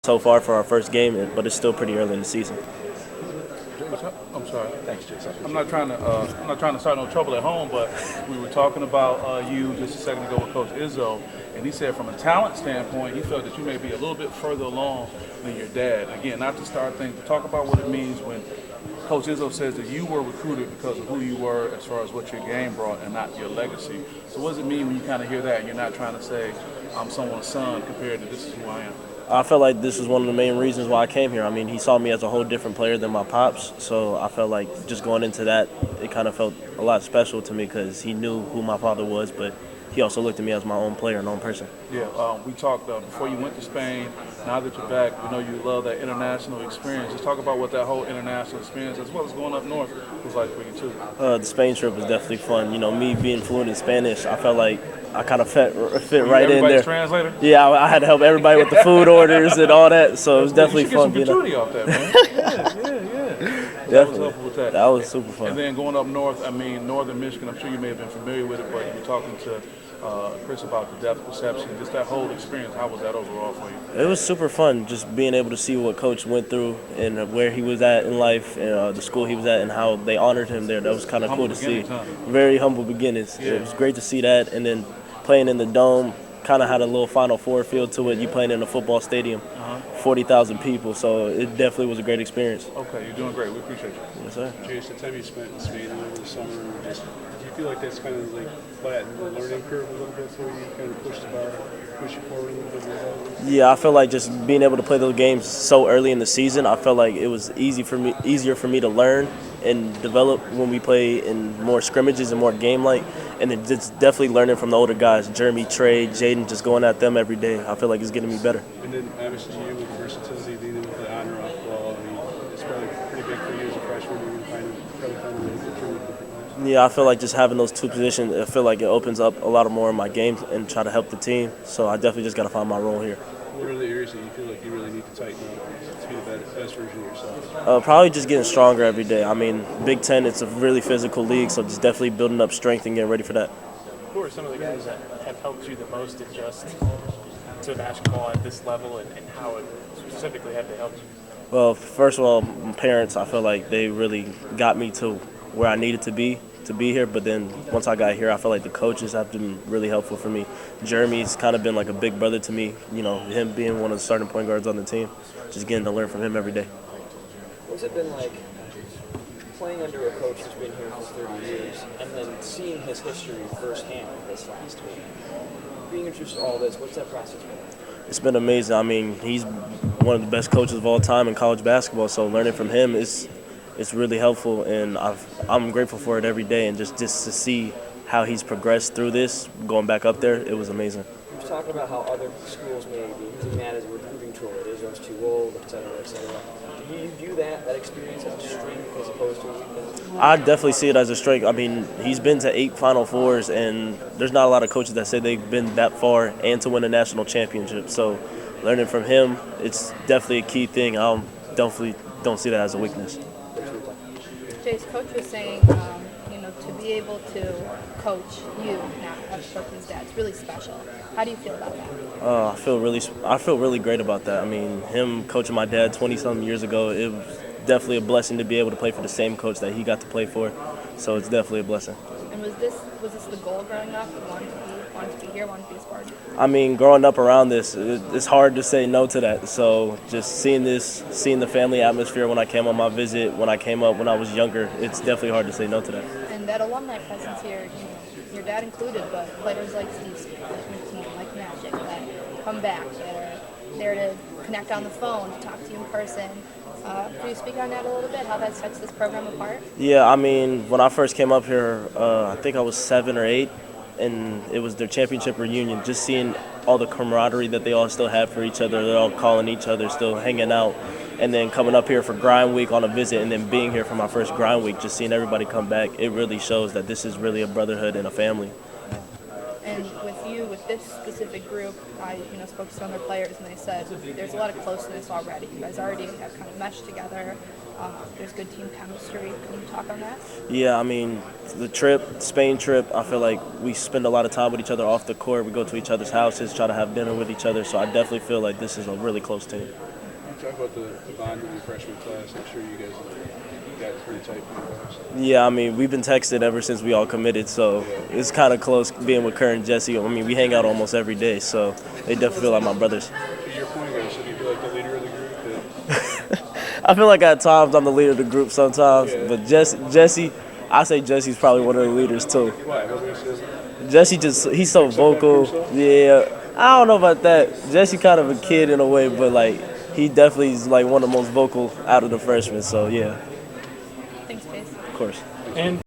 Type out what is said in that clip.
so far for our first game, but it's still pretty early in the season. I'm sorry. Thanks, Jase. I'm not trying to start no trouble at home, but we were talking about you just a second ago with Coach Izzo, and he said from a talent standpoint, he felt that you may be a little bit further along than your dad. Again, not to start things, but talk about what it means when Coach Izzo says that you were recruited because of who you were as far as what your game brought and not your legacy. So what does it mean when you kind of hear that and you're not trying to say, I'm someone's son compared to this is who I am? I felt like this was one of the main reasons why I came here. I mean, he saw me as a whole different player than my pops, so I felt like just going into that, it kind of felt a lot special to me because he knew who my father was, but he also looked at me as my own player and own person. Yeah, we talked before you went to Spain. Now that you're back, we know you love that international experience. Just talk about what that whole international experience, as well as going up north, was like for you too. The Spain trip was definitely fun. You know, me being fluent in Spanish, I felt like I kind of fit Were right you in there. everybody's translator? Yeah, I had to help everybody with the food orders and all that, so it was definitely fun. You should get some gratuity off that, man. Yeah. That was helpful with that. That was super fun. And then going up north, I mean, northern Michigan, I'm sure you may have been familiar with it, but you were talking to Chris about the depth perception, just that whole experience. How was that overall for you? It was super fun, just being able to see what Coach went through and where he was at in life, and the school he was at, and how they honored him there. That was kind of cool to see. Huh? Very humble beginnings. Yeah. It was great to see that, and then playing in the Dome kind of had a little Final Four feel to it. You playing in a football stadium, 40,000 people, so it definitely was a great experience. Okay, you're doing great. We appreciate you. Yes, sir. Jase, the time you spent in Spain over the summer, do you feel like that's kind of like flattened the learning curve a little bit for you, kind of pushed the bar, push you forward a little bit? Yeah, I feel like just being able to play those games so early in the season, I felt like it was easier for me to learn and develop when we play in more scrimmages and more game-like. And it's definitely learning from the older guys, Jeremy, Trey, Jaden, just going at them every day. I feel like it's getting me better. And then MSU with the versatility, leading with the honor off ball, I mean, it's probably pretty big for you as a freshman. You're going to probably find a way to get through it different ways. Yeah, I feel like just having those two positions, I feel like it opens up a lot more of my game and try to help the team. So I definitely just got to find my role here. What are the areas that you feel like you really need to tighten up to be the best version of yourself? Probably just getting stronger every day. I mean, Big Ten, it's a really physical league, so just definitely building up strength and getting ready for that. Who are some of the guys that have helped you the most adjust to basketball at this level, and how it specifically have they helped you? Well, first of all, my parents, I feel like they really got me to where I needed to be here. But then once I got here, I feel like the coaches have been really helpful for me. Jeremy's kind of been like a big brother to me, you know, him being one of the starting point guards on the team, just getting to learn from him every day. What's it been like playing under a coach who's been here for 30 years and then seeing his history firsthand this last week? Being introduced to all this, what's that process been like? It's been amazing. I mean, he's one of the best coaches of all time in college basketball, so learning from him is really helpful, and I'm grateful for it every day. And just to see how he's progressed through this, going back up there, it was amazing. You're talking about how other schools may be using that as a recruiting tool. Izzo's too old, et cetera, et cetera. Do you view that experience as a strength as opposed to a weakness? I definitely see it as a strength. I mean, he's been to 8 Final Fours, and there's not a lot of coaches that say they've been that far and to win a national championship. So learning from him, it's definitely a key thing. I definitely don't see that as a weakness. Jase, Coach was saying, to be able to coach you now as Coach's dad, it's really special. How do you feel about that? I feel really great about that. I mean, him coaching my dad 20-something years ago, it was definitely a blessing to be able to play for the same coach that he got to play for. So it's definitely a blessing. And was this the goal growing up? You wanted to be here, wanted to be a Spartan? I mean, growing up around this, it's hard to say no to that. So just seeing the family atmosphere when I came on my visit, when I came up when I was younger, it's definitely hard to say no to that. And that alumni presence here, your dad included, but players like Steve Smith, like McKean, like Magic, that come back, that are there to connect on the phone, to talk to you in person. Can you speak on that a little bit, how that sets this program apart? Yeah, I mean, when I first came up here, I think I was 7 or 8, and it was their championship reunion, just seeing all the camaraderie that they all still had for each other. They're all calling each other, still hanging out. And then coming up here for grind week on a visit, and then being here for my first grind week, just seeing everybody come back, it really shows that this is really a brotherhood and a family. And with this specific group, I spoke to some other players, and they said there's a lot of closeness already. You guys already have kind of meshed together. There's good team chemistry. Can you talk on that? Yeah, I mean, the Spain trip, I feel like we spend a lot of time with each other off the court. We go to each other's houses, try to have dinner with each other. So I definitely feel like this is a really close team. Talk about the bond in the freshman class. I'm sure you guys got pretty tight for you guys. Yeah, I mean, we've been texting ever since we all committed, so it's kind of close being with Kerr and Jesse. I mean, we hang out almost every day, so they definitely feel like my brothers. To your point, guys, so do you feel like the leader of the group? I feel like at times I'm the leader of the group sometimes, but Jesse, I say Jesse's probably one of the leaders too. Why? What makes you say? Jesse he's so vocal. Yeah, I don't know about that. Jesse kind of a kid in a way, but like he definitely is like one of the most vocal out of the freshmen. So yeah, Thanks, Jase. of course. And